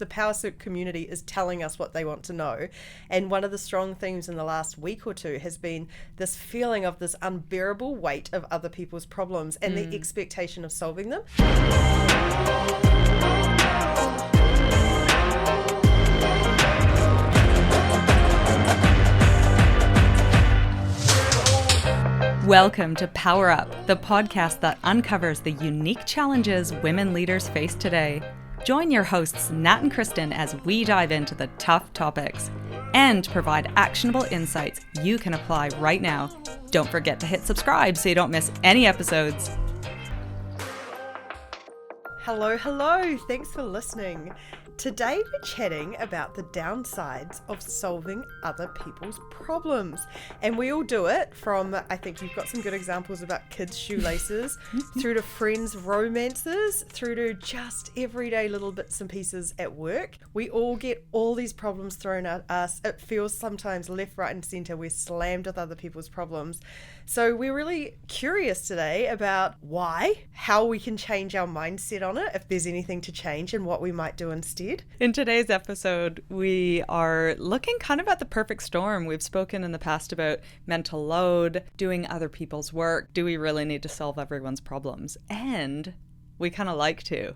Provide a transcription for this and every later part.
The Powrsuit community is telling us what they want to know. And one of the strong themes in the last week or two has been this feeling of this unbearable weight of other people's problems and the expectation of solving them. Welcome to Powrup, the podcast that uncovers the unique challenges women leaders face today. Join your hosts Nat and Kristen as we dive into the tough topics and provide actionable insights you can apply right now. Don't forget to hit subscribe so you don't miss any episodes. Hello. Thanks for listening. Today we're chatting about the downsides of solving other people's problems. And we all do it from, I think you've got some good examples about kids' shoelaces, through to friends' romances, through to just everyday little bits and pieces at work. We all get all these problems thrown at us. It feels sometimes left, right and centre we're slammed with other people's problems. So we're really curious today about why, how we can change our mindset on it, if there's anything to change and what we might do instead. In today's episode, we are looking kind of at the perfect storm. We've spoken in the past about mental load, doing other people's work. Do we really need to solve everyone's problems? And we kind of like to.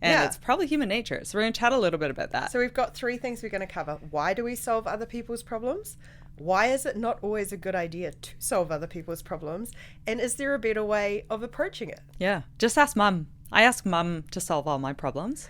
And it's probably human nature. So we're going to chat a little bit about that. So we've got three things we're going to cover. Why do we solve other people's problems? Why is it not always a good idea to solve other people's problems? And is there a better way of approaching it? Yeah. Just ask Mum. I ask Mum to solve all my problems.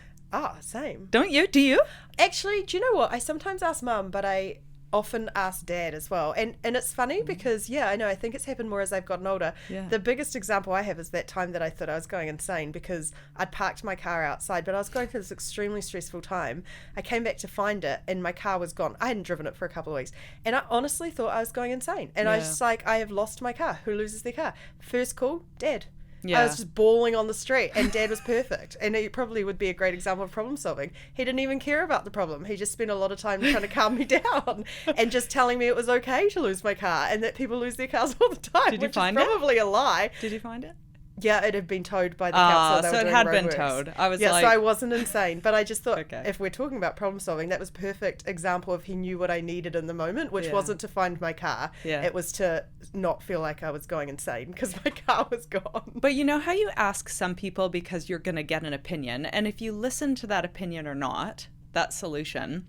Same. Don't you? Do you? Actually, do you know what? I sometimes ask Mum, but I often ask Dad as well. And it's funny because, I know, I think it's happened more as I've gotten older. Yeah. The biggest example I have is that time that I thought I was going insane because I'd parked my car outside, but I was going through this extremely stressful time. I came back to find it and my car was gone. I hadn't driven it for a couple of weeks. And I honestly thought I was going insane. And I was just like, I have lost my car. Who loses their car? First call, Dad. Yeah. I was just bawling on the street and Dad was perfect. And he probably would be a great example of problem solving. He didn't even care about the problem. He just spent a lot of time trying to calm me down and just telling me it was okay to lose my car and that people lose their cars all the time. Did you which find is probably a lie. Did you find it? Yeah, it had been towed by the council. So it had been towed. I was so like... I wasn't insane. But I just thought, Okay. if we're talking about problem solving, that was a perfect example of he knew what I needed in the moment, which wasn't to find my car. Yeah. It was to not feel like I was going insane because my car was gone. But you know how you ask some people because you're going to get an opinion, and if you listen to that opinion or not, that solution,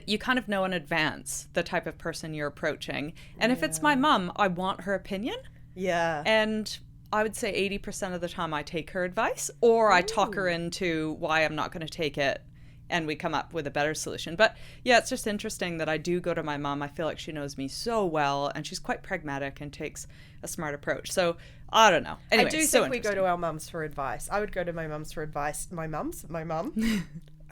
you kind of know in advance the type of person you're approaching. And if it's my mum, I want her opinion. Yeah. And I would say 80% of the time I take her advice, or I talk her into why I'm not going to take it, and we come up with a better solution. But yeah, it's just interesting that I do go to my mom. I feel like she knows me so well, and she's quite pragmatic and takes a smart approach. So I don't know. Anyway, I do think we go to our mums for advice. I would go to my mums for advice. My mum.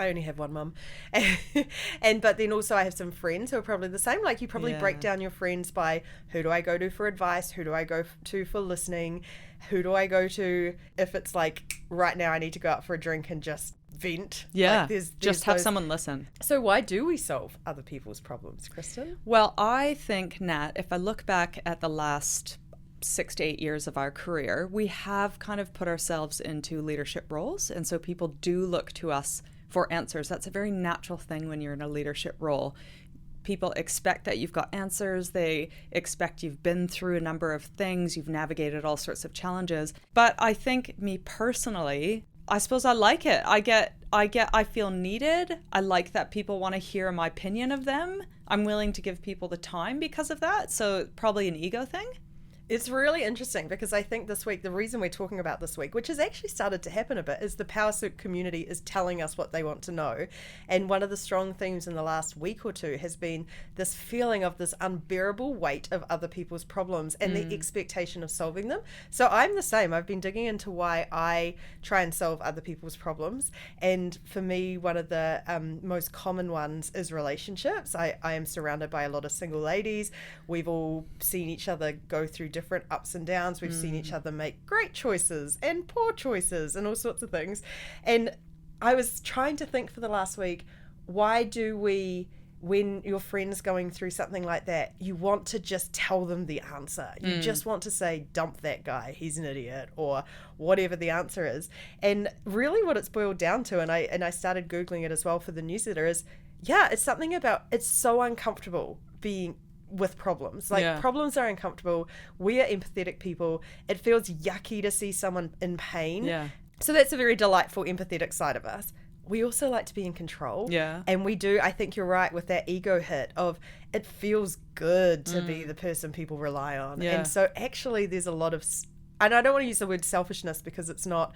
I only have one mum. But then also I have some friends who are probably the same. Like you probably break down your friends by who do I go to for advice? Who do I go to for listening? Who do I go to if it's like right now I need to go out for a drink and just vent? Yeah, like there's just have those... someone listen. So why do we solve other people's problems, Kristen? Well, I think, Nat, if I look back at the last 6 to 8 years of our career, we have kind of put ourselves into leadership roles. And so people do look to us for answers. That's a very natural thing when you're in a leadership role. People expect that you've got answers. They expect you've been through a number of things. You've navigated all sorts of challenges. But I think me personally, I suppose I like it. I feel needed. I like that people want to hear my opinion of them. I'm willing to give people the time because of that. So probably an ego thing. It's really interesting because I think this week, the reason we're talking about this week, which has actually started to happen a bit, is the Powrsuit community is telling us what they want to know. And one of the strong themes in the last week or two has been this feeling of this unbearable weight of other people's problems and the expectation of solving them. So I'm the same. I've been digging into why I try and solve other people's problems. And for me, one of the most common ones is relationships. I am surrounded by a lot of single ladies. We've all seen each other go through different ups and downs. We've seen each other make great choices and poor choices and all sorts of things. And I was trying to think for the last week, why do we when your friend's going through something like that, you want to just tell them the answer. You just want to say, dump that guy, he's an idiot, or whatever the answer is. And really what it's boiled down to, and I started Googling it as well for the newsletter, is, it's something about, it's so uncomfortable being with problems. Like, problems are uncomfortable. We are empathetic people. It feels yucky to see someone in pain. Yeah. So that's a very delightful, empathetic side of us. We also like to be in control. Yeah. And we do, I think you're right with that ego hit of, it feels good to be the person people rely on. Yeah. And so actually there's a lot of, and I don't want to use the word selfishness because it's not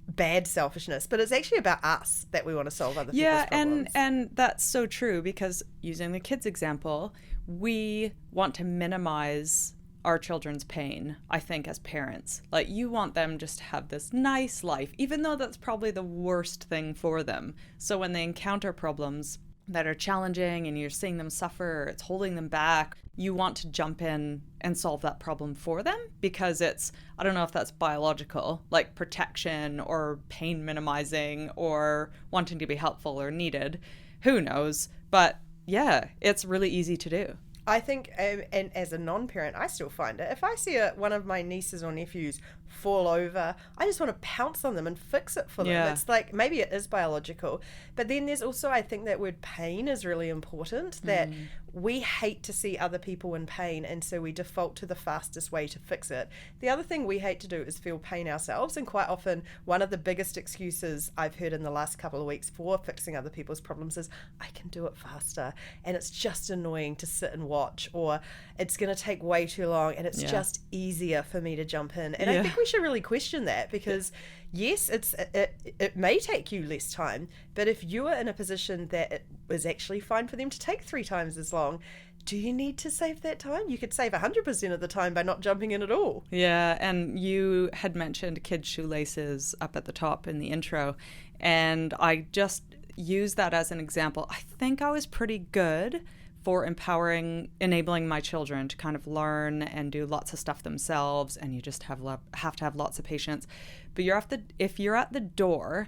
bad selfishness, but it's actually about us that we want to solve other people's problems. and that's so true, because using the kids example, we want to minimize our children's pain, I think, as parents. Like, you want them just to have this nice life, even though that's probably the worst thing for them. So when they encounter problems that are challenging and you're seeing them suffer, it's holding them back, you want to jump in and solve that problem for them, because it's, I don't know if that's biological, like protection or pain minimizing or wanting to be helpful or needed. Who knows? But yeah, it's really easy to do. I think, and as a non-parent, I still find it. If I see one of my nieces or nephews fall over, I just want to pounce on them and fix it for them. Yeah. It's like, maybe it is biological. But then there's also, I think that word pain is really important, that we hate to see other people in pain, and so we default to the fastest way to fix it. The other thing we hate to do is feel pain ourselves, and quite often one of the biggest excuses I've heard in the last couple of weeks for fixing other people's problems is, I can do it faster, and it's just annoying to sit and watch, or it's going to take way too long, and it's just easier for me to jump in. And I think we should really question that, because yes, it may take you less time, but if you are in a position that it was actually fine for them to take 3 times as long, do you need to save that time? You could save 100% of the time by not jumping in at all. Yeah, and you had mentioned kids' shoelaces up at the top in the intro, and I just use that as an example. I think I was pretty good for enabling my children to kind of learn and do lots of stuff themselves, and you just have to have lots of patience. But if you're at the door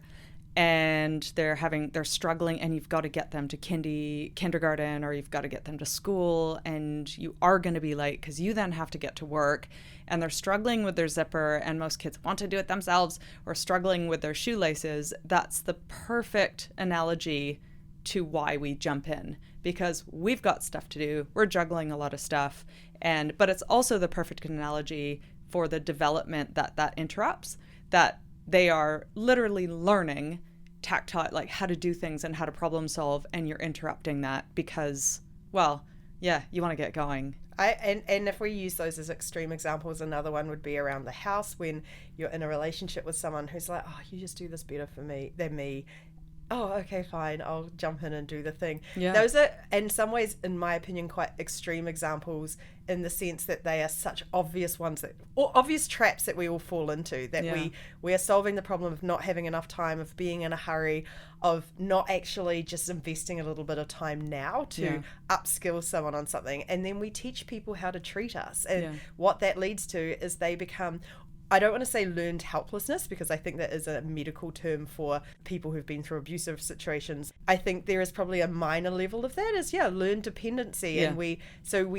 and they're struggling, and you've got to get them to kindergarten, or you've got to get them to school, and you are going to be late because you then have to get to work, and they're struggling with their zipper, and most kids want to do it themselves, or struggling with their shoelaces, that's the perfect analogy to why we jump in, because we've got stuff to do. We're juggling a lot of stuff, but it's also the perfect analogy for the development that interrupts, that they are literally learning tactile, like how to do things and how to problem solve, and you're interrupting that because, well, yeah, you want to get going. And if we use those as extreme examples, another one would be around the house, when you're in a relationship with someone who's like, oh, you just do this better for me than me. Oh, okay, fine, I'll jump in and do the thing. Yeah. Those are, in some ways, in my opinion, quite extreme examples, in the sense that they are such obvious ones, or obvious traps that we all fall into, that we are solving the problem of not having enough time, of being in a hurry, of not actually just investing a little bit of time now to upskill someone on something. And then we teach people how to treat us. And what that leads to is they become, I don't want to say learned helplessness, because I think that is a medical term for people who've been through abusive situations. I think there is probably a minor level of that is, learned dependency. Yeah. And we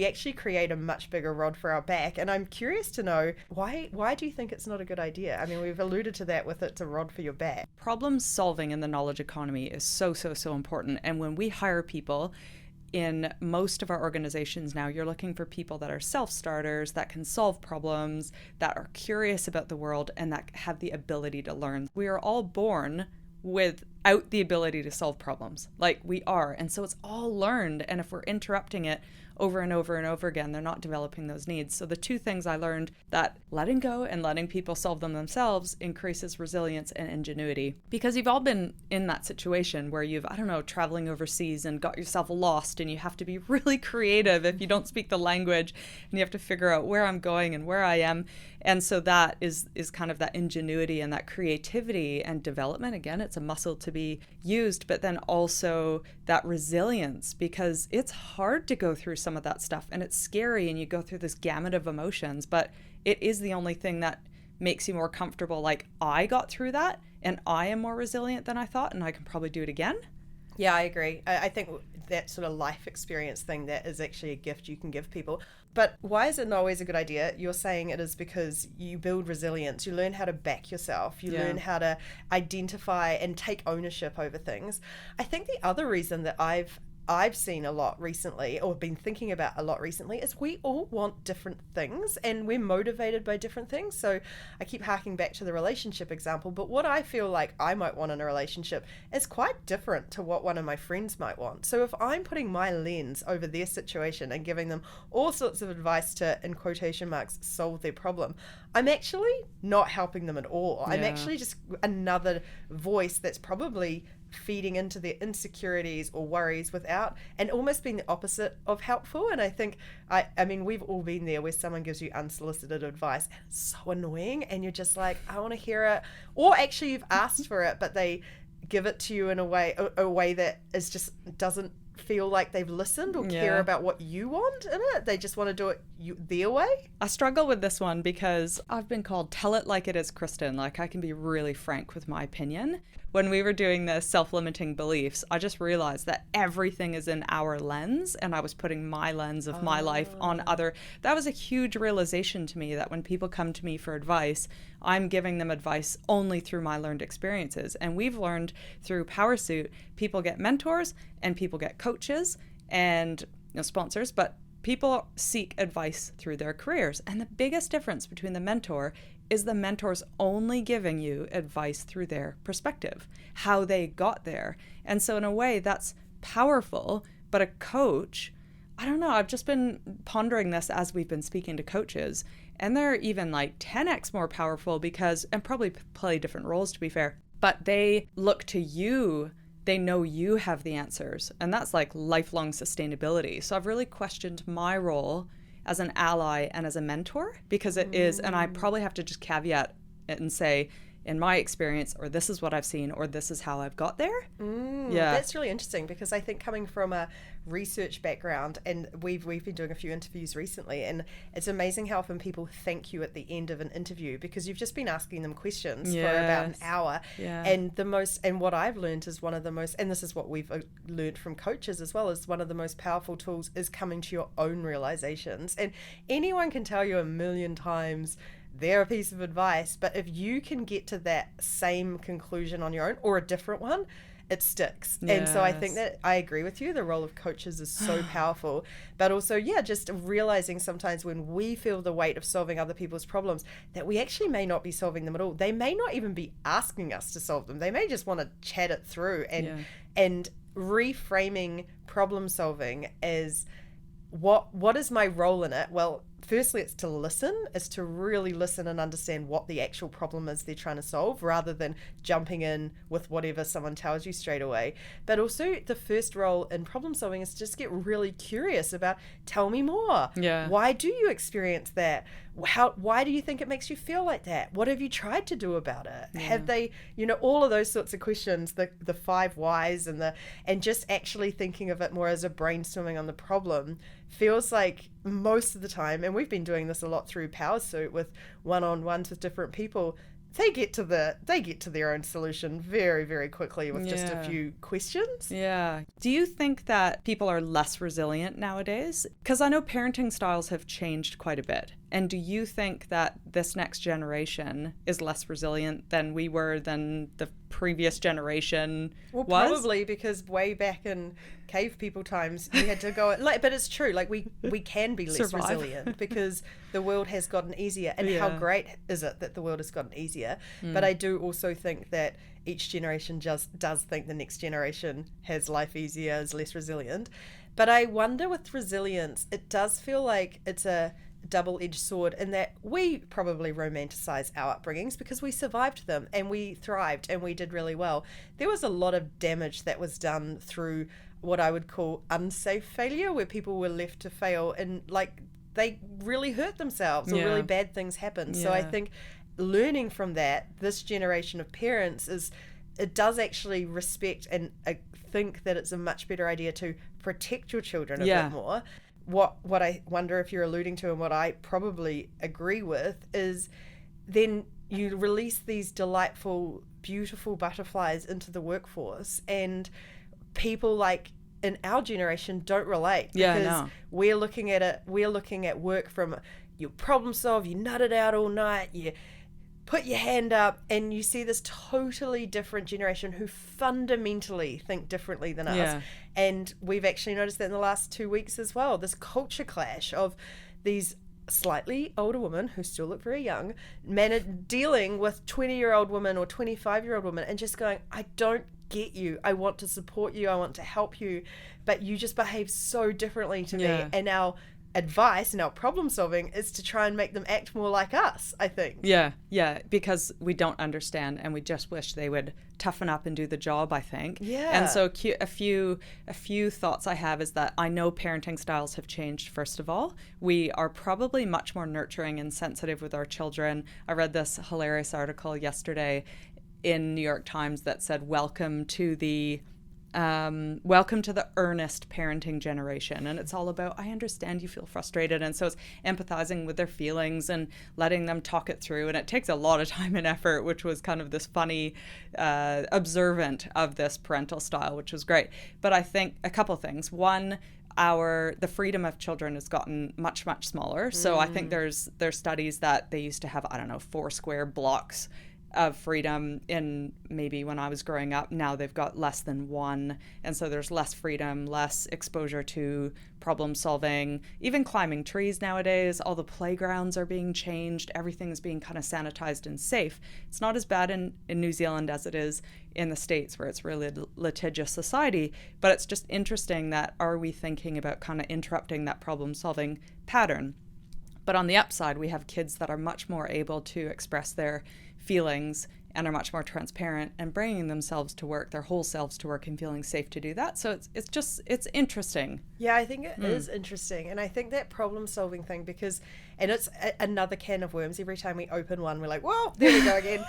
actually create a much bigger rod for our back. And I'm curious to know, why do you think it's not a good idea? I mean, we've alluded to that with it's a rod for your back. Problem solving in the knowledge economy is so important. And when we hire people, in most of our organizations now, you're looking for people that are self-starters, that can solve problems, that are curious about the world, and that have the ability to learn. We are all born without the ability to solve problems, like we are. And so it's all learned. And if we're interrupting it over and over and over again, they're not developing those needs. So the two things I learned, that letting go and letting people solve them themselves increases resilience and ingenuity. Because you've all been in that situation where you've, traveling overseas and got yourself lost, and you have to be really creative if you don't speak the language, and you have to figure out where I'm going and where I am. And so that is kind of that ingenuity and that creativity and development. Again, it's a muscle to be used, but then also that resilience, because it's hard to go through some of that stuff, and it's scary, and you go through this gamut of emotions, but it is the only thing that makes you more comfortable. Like, I got through that, and I am more resilient than I thought, and I can probably do it again. Yeah, I agree. I think that sort of life experience thing, that is actually a gift you can give people. But why is it not always a good idea? You're saying it is because you build resilience. You learn how to back yourself. You learn how to identify and take ownership over things. I think the other reason that I've seen a lot recently, or been thinking about a lot recently, is we all want different things and we're motivated by different things. So I keep harking back to the relationship example, but what I feel like I might want in a relationship is quite different to what one of my friends might want. So if I'm putting my lens over their situation and giving them all sorts of advice to, in quotation marks, solve their problem, I'm actually not helping them at all. I'm actually just another voice that's probably feeding into their insecurities or worries without, and almost being the opposite of helpful. And I think I mean we've all been there where someone gives you unsolicited advice and it's so annoying and you're just like, I want to hear it, or actually you've asked for it but they give it to you in a way that is just doesn't feel like they've listened or care about what you want in it. They just want to do it their way. I struggle with this one because I've been called tell it like it is, Kristen. Like, I can be really frank with my opinion. When we were doing the self-limiting beliefs, I just realized that everything is in our lens, and I was putting my lens of my life on other. That was a huge realization to me, that when people come to me for advice, I'm giving them advice only through my learned experiences. And we've learned through Powrsuit, people get mentors and people get coaches and sponsors, but people seek advice through their careers. And the biggest difference between the mentor is the mentor's only giving you advice through their perspective, how they got there. And so in a way that's powerful, but a coach, I don't know, I've just been pondering this as we've been speaking to coaches, and they're even like 10x more powerful because, and probably play different roles to be fair, but they look to you. They know you have the answers, and that's like lifelong sustainability. So I've really questioned my role as an ally and as a mentor, because it is, and I probably have to just caveat it and say, in my experience, or this is what I've seen, or this is how I've got there. That's really interesting, because I think coming from a research background, and we've been doing a few interviews recently, and it's amazing how often people thank you at the end of an interview because you've just been asking them questions for about an hour. And what I've learned is one of the most, and this is what we've learned from coaches as well, is one of the most powerful tools is coming to your own realizations. And anyone can tell you a million times they're a piece of advice, but if you can get to that same conclusion on your own or a different one, it sticks. And so I think that I agree with you. The role of coaches is so powerful, but also, just realizing sometimes when we feel the weight of solving other people's problems, that we actually may not be solving them at all. They may not even be asking us to solve them. They may just want to chat it through, and reframing problem solving as what is my role in it? Well, firstly, it's to listen, is to really listen and understand what the actual problem is they're trying to solve, rather than jumping in with whatever someone tells you straight away. But also, the first role in problem solving is to just get really curious about, tell me more. Why do you experience that? Why do you think it makes you feel like that? What have you tried to do about it? Have they, all of those sorts of questions, the 5 whys, and just actually thinking of it more as a brainstorming on the problem feels like most of the time, and we've been doing this a lot through Powrsuit with one-on-ones with different people, they get to their own solution very, very quickly with just a few questions. Do you think that people are less resilient nowadays? Because I know parenting styles have changed quite a bit. And do you think that this next generation is less resilient than we were, than the previous generation was? Probably, because way back in cave people times, you had to go, but it's true, like we can be less resilient because the world has gotten easier. And how great is it that the world has gotten easier? But I do also think that each generation just does think the next generation has life easier, is less resilient. But I wonder, with resilience, it does feel like it's a double-edged sword, in that we probably romanticize our upbringings because we survived them and we thrived and we did really well. There was a lot of damage that was done through what I would call unsafe failure, where people were left to fail and like they really hurt themselves or really bad things happened. So I think learning from that, this generation of parents it does actually respect and think that it's a much better idea to protect your children a bit more. What I wonder if you're alluding to, and what I probably agree with, is then you release these delightful, beautiful butterflies into the workforce, and people like in our generation don't relate, because we're looking at work from you problem solve, you nut it out all night, you put your hand up, and you see this totally different generation who fundamentally think differently than us. And we've actually noticed that in the last 2 weeks as well, this culture clash of these slightly older women who still look very young, dealing with 20-year-old women or 25-year-old women, and just going, I don't get you. I want to support you. I want to help you, but you just behave so differently to me. And our advice and our problem solving is to try and make them act more like us, I think. Yeah, because we don't understand, and we just wish they would toughen up and do the job, I think. And so a few thoughts I have is that I know parenting styles have changed. First of all, we are probably much more nurturing and sensitive with our children. I read this hilarious article yesterday in New York Times that said, welcome to the earnest parenting generation. And it's all about, I understand you feel frustrated. And so it's empathizing with their feelings and letting them talk it through. And it takes a lot of time and effort, which was kind of this funny observant of this parental style, which was great. But I think a couple things. One, the freedom of children has gotten much, much smaller. So I think there's studies that they used to have, 4 square blocks of freedom in maybe when I was growing up. Now they've got less than 1, and so there's less freedom, less exposure to problem solving, even climbing trees nowadays. All the playgrounds are being changed, everything's being kind of sanitized and safe. It's not as bad in New Zealand as it is in the States, where it's really litigious society, but it's just interesting that, are we thinking about kind of interrupting that problem solving pattern? But on the upside, we have kids that are much more able to express their feelings and are much more transparent and bringing themselves to work, their whole selves to work, and feeling safe to do that. So it's interesting. Yeah, I think it is interesting. And I think that problem solving thing, because, and it's another can of worms. Every time we open one, we're like, whoa, there we go again.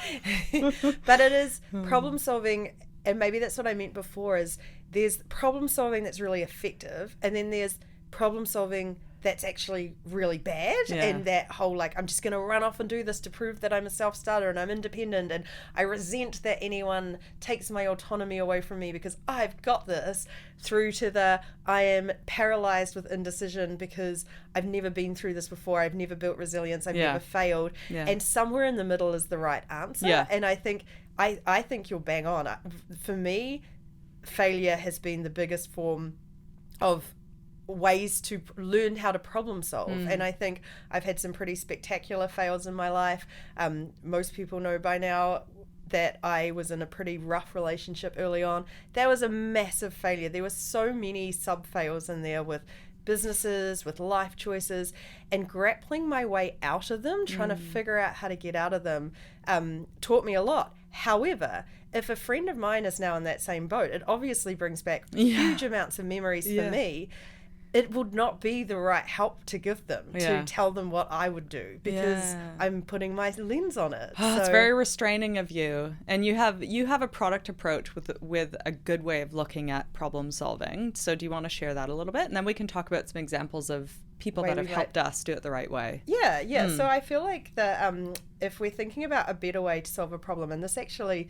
But it is problem solving. And maybe that's what I meant before, is there's problem solving that's really effective, and then there's problem solving that's actually really bad. And that whole, like, I'm just going to run off and do this to prove that I'm a self-starter and I'm independent, and I resent that anyone takes my autonomy away from me because I've got this, through to the I am paralyzed with indecision because I've never been through this before, I've never built resilience, I've never failed. And somewhere in the middle is the right answer. And I think you're bang on. For me, failure has been the biggest form of ways to learn how to problem solve. And I think I've had some pretty spectacular fails in my life. Most people know by now that I was in a pretty rough relationship early on. That was a massive failure. There were so many sub fails in there, with businesses, with life choices, and grappling my way out of them, trying to figure out how to get out of them, taught me a lot. However, if a friend of mine is now in that same boat, it obviously brings back huge amounts of memories for me. It would not be the right help to give them, to tell them what I would do, because I'm putting my lens on it. Oh, it's very restraining of you. And you have a product approach with a good way of looking at problem solving. So do you want to share that a little bit? And then we can talk about some examples of people that have helped us do it the right way. So I feel like that if we're thinking about a better way to solve a problem, and this actually,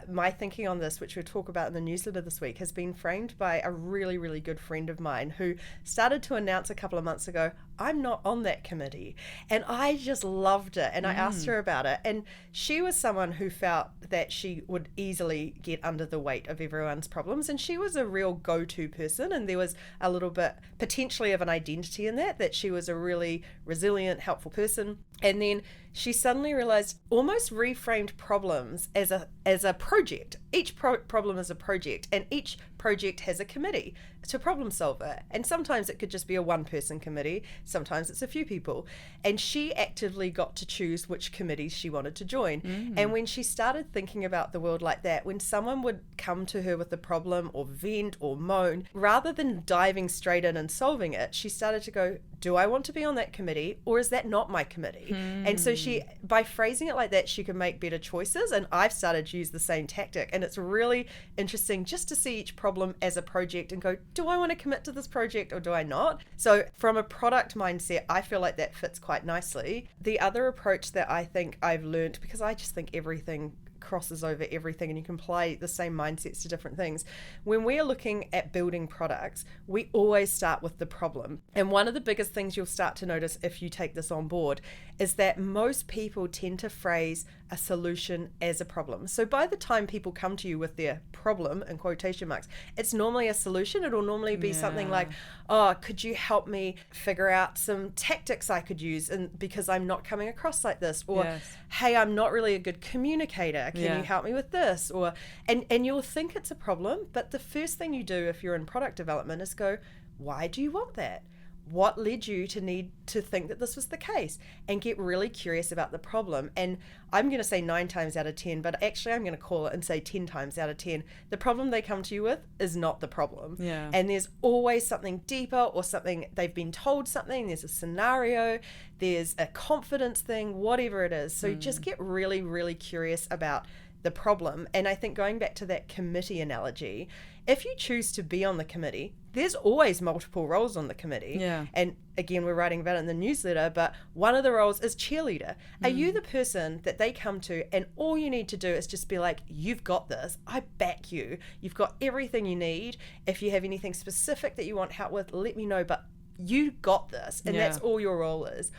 my thinking on this, which we'll talk about in the newsletter this week, has been framed by a really, really good friend of mine who started to announce a couple of months ago, I'm not on that committee. And I just loved it. And I asked her about it. And she was someone who felt that she would easily get under the weight of everyone's problems. And she was a real go-to person. And there was a little bit potentially of an identity in that she was a really resilient, helpful person. And then she suddenly realized, almost reframed problems as a project. Each problem is a project, and each project has a committee to problem solve it. And sometimes it could just be a one-person committee, sometimes it's a few people. And she actively got to choose which committees she wanted to join. And when she started thinking about the world like that, when someone would come to her with a problem or vent or moan, rather than diving straight in and solving it, she started to go, do I want to be on that committee, or is that not my committee? And so she, by phrasing it like that, she could make better choices. And I've started to use the same tactic. And it's really interesting just to see each problem as a project and go, do I want to commit to this project or do I not? So from a product mindset, I feel like that fits quite nicely. The other approach that I think I've learned, because I just think everything crosses over everything and you can apply the same mindsets to different things. When we are looking at building products, we always start with the problem. And one of the biggest things you'll start to notice if you take this on board is that most people tend to phrase a solution as a problem. So by the time people come to you with their problem, in quotation marks, it's normally a solution. It'll normally be something like, oh, could you help me figure out some tactics I could use because I'm not coming across like this? Or, hey, I'm not really a good communicator. Can you help me with this? Or and you'll think it's a problem, but the first thing you do if you're in product development is go, why do you want that? What led you to need to think that this was the case? And get really curious about the problem. And I'm going to say 9 times out of 10, but actually I'm going to call it and say 10 times out of 10. The problem they come to you with is not the problem. Yeah. And there's always something deeper or something they've been told something. There's a scenario, there's a confidence thing, whatever it is. So just get really, really curious about the problem. And I think going back to that committee analogy, if you choose to be on the committee, there's always multiple roles on the committee. Yeah. And again, we're writing about it in the newsletter, but one of the roles is cheerleader. Are you the person that they come to and all you need to do is just be like, you've got this, I back you, you've got everything you need. If you have anything specific that you want help with, let me know, but you got this. And that's all your role is.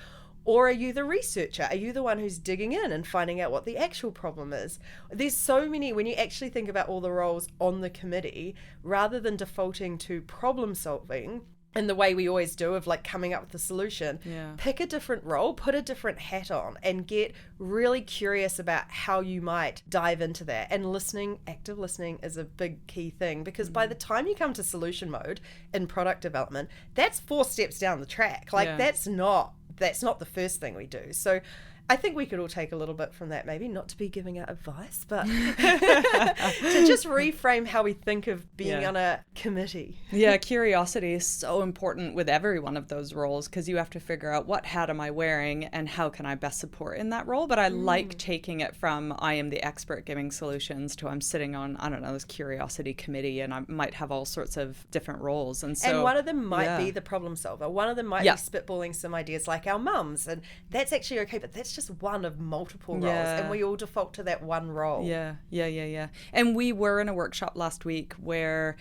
Or are you the researcher? Are you the one who's digging in and finding out what the actual problem is? There's so many, when you actually think about all the roles on the committee, rather than defaulting to problem solving in the way we always do of like coming up with a solution, pick a different role, put a different hat on and get really curious about how you might dive into that. And listening, active listening is a big key thing because by the time you come to solution mode in product development, that's 4 steps down the track. Like that's not the first thing we do. So I think we could all take a little bit from that, maybe not to be giving out advice, but to just reframe how we think of being on a committee. Yeah, curiosity is so important with every one of those roles because you have to figure out what hat am I wearing and how can I best support in that role. But I like taking it from I am the expert giving solutions to I'm sitting on, I don't know, this curiosity committee and I might have all sorts of different roles. And so one of them might be the problem solver. One of them might be spitballing some ideas like our mums. And that's actually okay, but that's just one of multiple roles and we all default to that one role. Yeah. And we were in a workshop last week where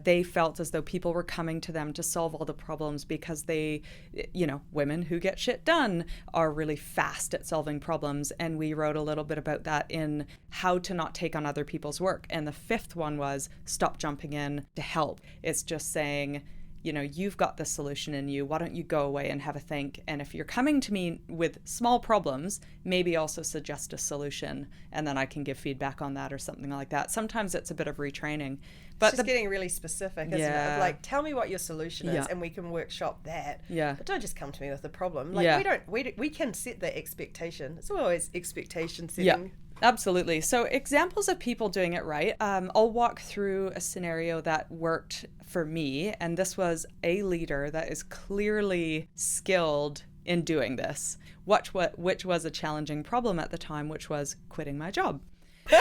they felt as though people were coming to them to solve all the problems because they, women who get shit done are really fast at solving problems. And we wrote a little bit about that in how to not take on other people's work. And the 5th one was stop jumping in to help. It's just saying, you've got the solution in you. Why don't you go away and have a think? And if you're coming to me with small problems, maybe also suggest a solution and then I can give feedback on that or something like that. Sometimes it's a bit of retraining. But it's just getting really specific, isn't it? Of like, tell me what your solution is and we can workshop that. Yeah. But don't just come to me with a problem. Like we can set the expectation. It's always expectation setting. Yeah. Absolutely. So examples of people doing it right. I'll walk through a scenario that worked for me. And this was a leader that is clearly skilled in doing this, which was a challenging problem at the time, which was quitting my job.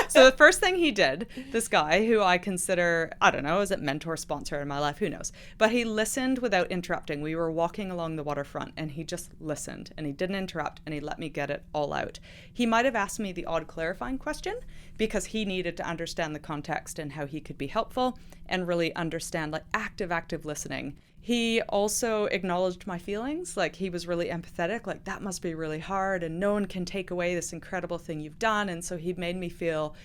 So the first thing he did, this guy who I consider, I don't know, is it mentor, sponsor in my life? Who knows? But he listened without interrupting. We were walking along the waterfront and he just listened and he didn't interrupt and he let me get it all out. He might have asked me the odd clarifying question because he needed to understand the context and how he could be helpful and really understand like active listening. He also acknowledged my feelings, like he was really empathetic, like that must be really hard and no one can take away this incredible thing you've done. And so he made me feel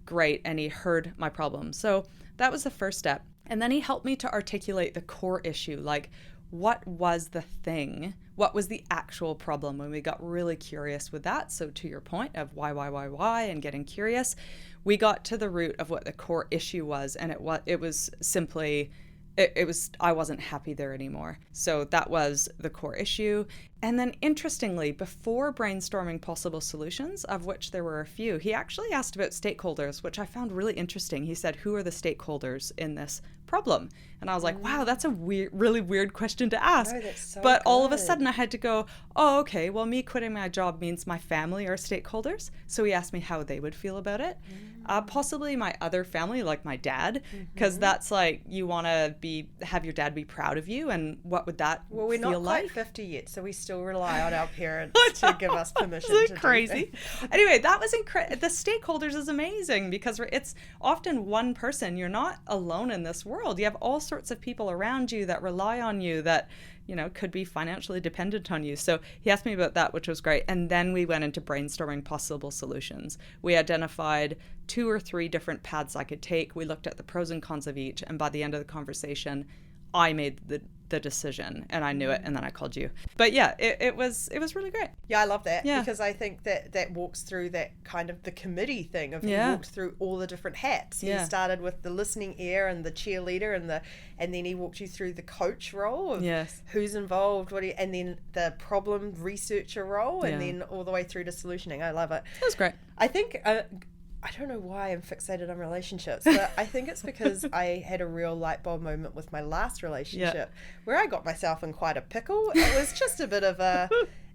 great and he heard my problem. So that was the first step. And then he helped me to articulate the core issue, like what was the thing? What was the actual problem when we got really curious with that? So to your point of why, and getting curious, we got to the root of what the core issue was. And it was simply... I wasn't happy there anymore. So that was the core issue. And then interestingly, before brainstorming possible solutions, of which there were a few, he actually asked about stakeholders, which I found really interesting. He said, who are the stakeholders in this problem? And I was like, wow, that's a really weird question to ask. No, that's so but all of a good. sudden I had to go, oh, okay, well, me quitting my job means my family are stakeholders. So he asked me how they would feel about it. Possibly my other family, like my dad, because that's like, you want to have your dad be proud of you. And what would that feel like? Well, we're not quite 50 yet, so we still rely on our parents to give us permission Isn't to it crazy? do things. Anyway, that was incredible. The stakeholders is amazing because it's often one person. You're not alone in this world. You have all sorts of people around you that rely on you, that could be financially dependent on you. So he asked me about that, which was great. And then we went into brainstorming possible solutions. We identified 2 or 3 different paths I could take. We looked at the pros and cons of each. And by the end of the conversation, I made the decision, and I knew it, and then I called you. But yeah, it was really great. Yeah, I love that, Yeah. because I think that walks through that kind of the committee thing of he walked through all the different hats. He started with the listening ear and the cheerleader and then he walked you through the coach role of who's involved, and then the problem researcher role, and then all the way through to solutioning. I love it. That was great. I think I don't know why I'm fixated on relationships, but I think it's because I had a real light bulb moment with my last relationship where I got myself in quite a pickle. It was just a bit of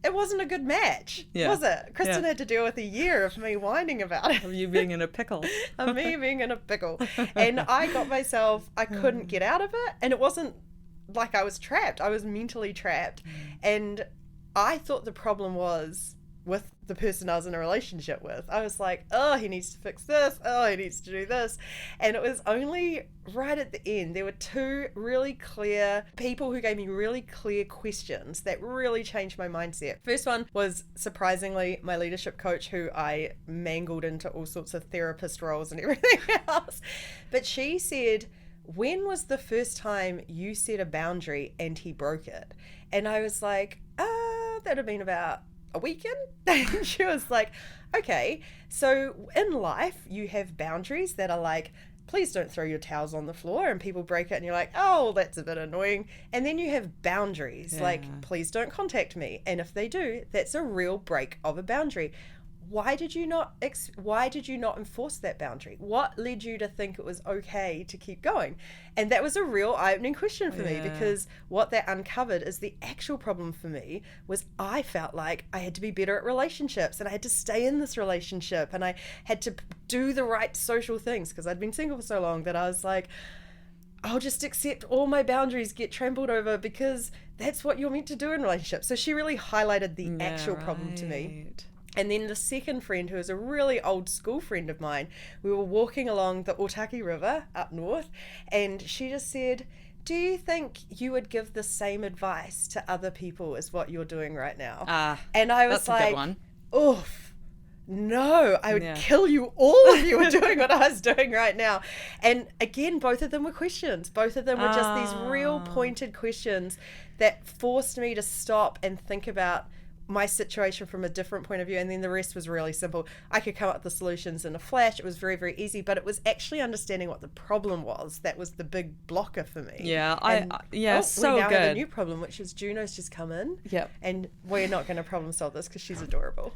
it wasn't a good match, was it? Kristen had to deal with a year of me whining about it. Of you being in a pickle. Of me being in a pickle. And I couldn't get out of it. And it wasn't like I was trapped. I was mentally trapped. And I thought the problem was with the person I was in a relationship with. I was like, oh, he needs to fix this. Oh, he needs to do this. And it was only right at the end. There were 2 really clear people who gave me really clear questions that really changed my mindset. First one was, surprisingly, my leadership coach, who I mangled into all sorts of therapist roles and everything else. But she said, when was the first time you set a boundary and he broke it? And I was like, that would have been about a weekend. And she was like, okay, so in life you have boundaries that are like, please don't throw your towels on the floor, and people break it and you're like, oh, that's a bit annoying. And then you have boundaries like, please don't contact me, and if they do, that's a real break of a boundary. Why did you not enforce that boundary? What led you to think it was okay to keep going? And that was a real eye-opening question for me, because what that uncovered is the actual problem for me was I felt like I had to be better at relationships, and I had to stay in this relationship, and I had to do the right social things, because I'd been single for so long that I was like, I'll just accept all my boundaries get trampled over because that's what you're meant to do in relationships. So she really highlighted the actual problem to me. And then the second friend, who is a really old school friend of mine, we were walking along the Otaki River up north, and she just said, do you think you would give the same advice to other people as what you're doing right now? And I was like, oof, no, I would kill you all if you were doing what I was doing right now. And again, both of them were questions. Both of them were just these real pointed questions that forced me to stop and think about my situation from a different point of view, and then the rest was really simple. I could come up with the solutions in a flash. It was very, very easy, but it was actually understanding what the problem was that was the big blocker for me. So we now good. have a new problem, which is Juno's just come in. And we're not going to problem solve this because she's adorable.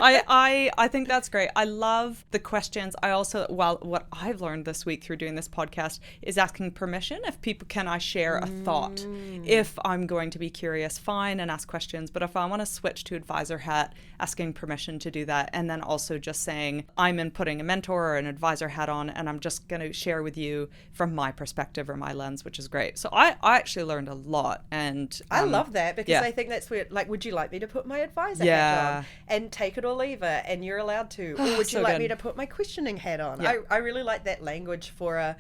I think that's great. I love the questions. I also, what I've learned this week through doing this podcast is asking permission. If people, can I share a thought? If I'm going to be curious, fine, and ask questions. But if I want to switch to advisor hat, asking permission to do that, and then also just saying I'm putting a mentor or an advisor hat on, and I'm just going to share with you from my perspective or my lens, which is great. So I actually learned a lot, and I love that, because I think that's where, like, would you like me to put my advisor hat on and take it or leave it, and you're allowed to, or would you like me to put my questioning hat on? I really like that language for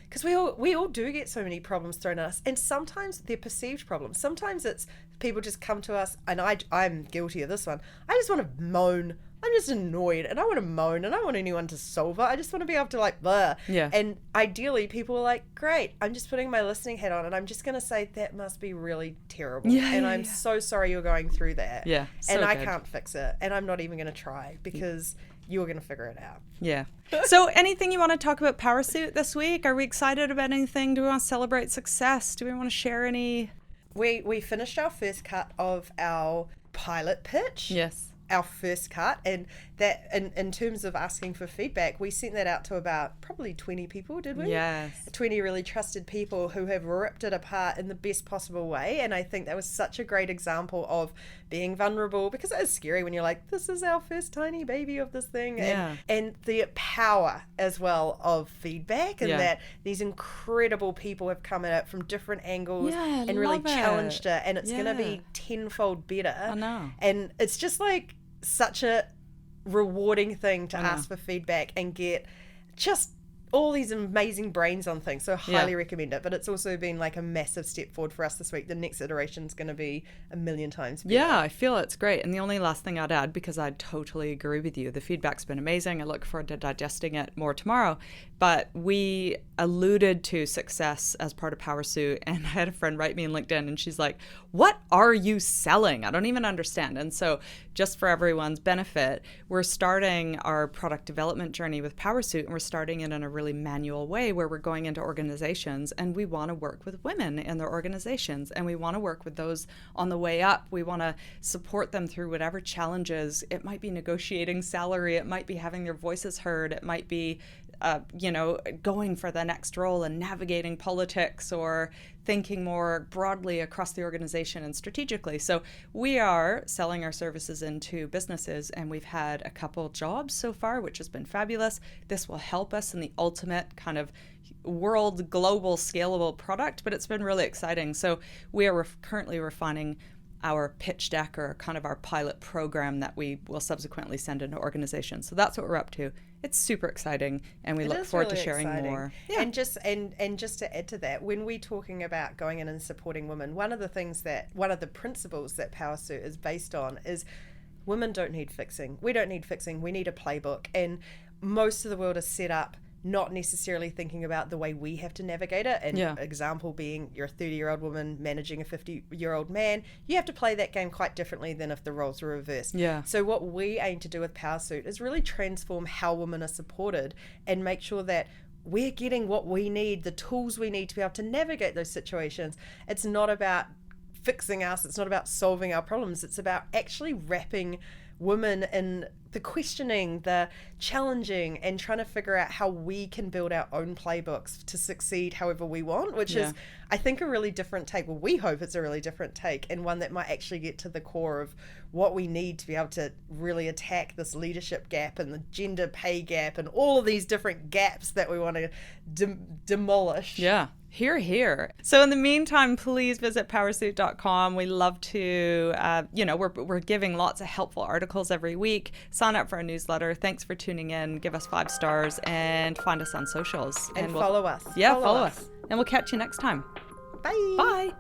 because we all do get so many problems thrown at us, and sometimes they're perceived problems. Sometimes it's people just come to us, and I'm guilty of this one. I just want to moan. I'm just annoyed, and I want to moan, and I don't want anyone to solve it. I just want to be able to like, blah. And ideally, people are like, great, I'm just putting my listening hat on, and I'm just going to say, that must be really terrible. I'm so sorry you're going through that. And I can't fix it, and I'm not even going to try, because you're going to figure it out. So anything you want to talk about Powrsuit this week? Are we excited about anything? Do we want to celebrate success? Do we want to share any? We finished our first cut of our pilot pitch. our first cut, and that in terms of asking for feedback, we sent that out to about probably 20 people, did we? Yes. 20 really trusted people who have ripped it apart in the best possible way. And I think that was such a great example of being vulnerable, because it is scary when you're like, this is our first tiny baby of this thing. Yeah. And the power as well of feedback, and Yeah. that these incredible people have come at it from different angles Yeah, and really love challenged it, and it's Yeah. going to be tenfold better. I know. And it's just like such a rewarding thing to I know. ask for feedback and get just all these amazing brains on things. So I highly recommend it. But it's also been like a massive step forward for us this week. The next iteration is going to be a million times better. Yeah, I feel it's great. And the only last thing I'd add, because I totally agree with you, the feedback's been amazing. I look forward to digesting it more tomorrow. But we alluded to success as part of Powrsuit, and I had a friend write me in LinkedIn, and she's like, what are you selling? I don't even understand. And so just for everyone's benefit, we're starting our product development journey with Powrsuit, and we're starting it in a really manual way where we're going into organizations, and we want to work with women in their organizations, and we want to work with those on the way up. We want to support them through whatever challenges. It might be negotiating salary, it might be having their voices heard, it might be going for the next role and navigating politics, or thinking more broadly across the organization and strategically. So we are selling our services into businesses, and we've had a couple jobs so far, which has been fabulous. This will help us in the ultimate kind of world, global, scalable product, but it's been really exciting. So we are currently refining our pitch deck, or kind of our pilot program that we will subsequently send into organizations. So that's what we're up to. It's super exciting, and we look forward to sharing more. Yeah. And just to add to that, when we're talking about going in and supporting women, one of the principles that Powrsuit is based on is women don't need fixing. We don't need fixing. We need a playbook. And most of the world is set up not necessarily thinking about the way we have to navigate it. An example being, you're a 30-year-old woman managing a 50-year-old man. You have to play that game quite differently than if the roles were reversed. Yeah. So what we aim to do with Powrsuit is really transform how women are supported, and make sure that we're getting what we need, the tools we need to be able to navigate those situations. It's not about fixing us. It's not about solving our problems. It's about actually wrapping women in the questioning, the challenging, and trying to figure out how we can build our own playbooks to succeed however we want, which is, I think, a really different take. Well, we hope it's a really different take, and one that might actually get to the core of what we need to be able to really attack this leadership gap and the gender pay gap and all of these different gaps that we want to demolish. Yeah. Hear, hear. So in the meantime, please visit powrsuit.com. We love to, we're giving lots of helpful articles every week. Sign up for our newsletter. Thanks for tuning in. Give us 5 stars and find us on socials. And follow us. Yeah, follow us. And we'll catch you next time. Bye. Bye.